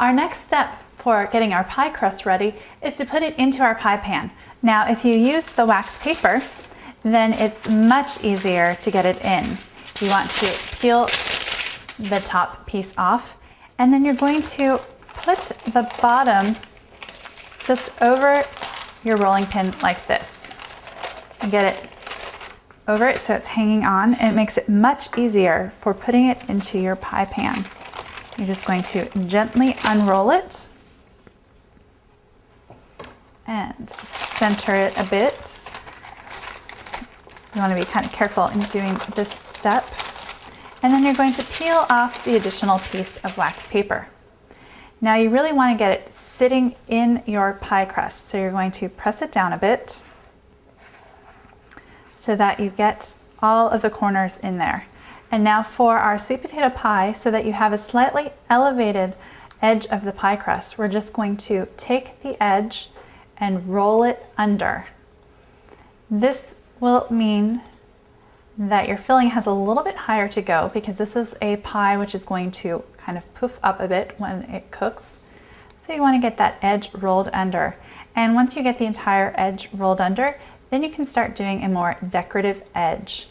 Our next step for getting our pie crust ready is to put it into our pie pan. Now, if you use the wax paper, then it's much easier to get it in. You want to peel the top piece off, and then you're going to put the bottom just over your rolling pin like this. And get it over it so it's hanging on, and it makes it much easier for putting it into your pie pan. You're just going to gently unroll it and center it a bit. You want to be kind of careful in doing this step. And then you're going to peel off the additional piece of wax paper. Now you really want to get it sitting in your pie crust. So you're going to press it down a bit so that you get all of the corners in there. And now for our sweet potato pie, so that you have a slightly elevated edge of the pie crust, we're just going to take the edge and roll it under. This will mean that your filling has a little bit higher to go, because this is a pie which is going to kind of poof up a bit when it cooks. So you want to get that edge rolled under. And once you get the entire edge rolled under, then you can start doing a more decorative edge.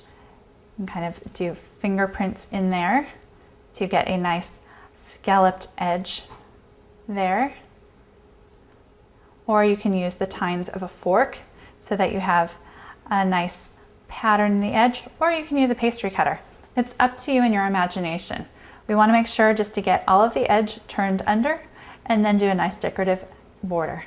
You can kind of do fingerprints in there to get a nice scalloped edge there. Or you can use the tines of a fork so that you have a nice pattern in the edge, or you can use a pastry cutter. It's up to you and your imagination. We want to make sure just to get all of the edge turned under and then do a nice decorative border.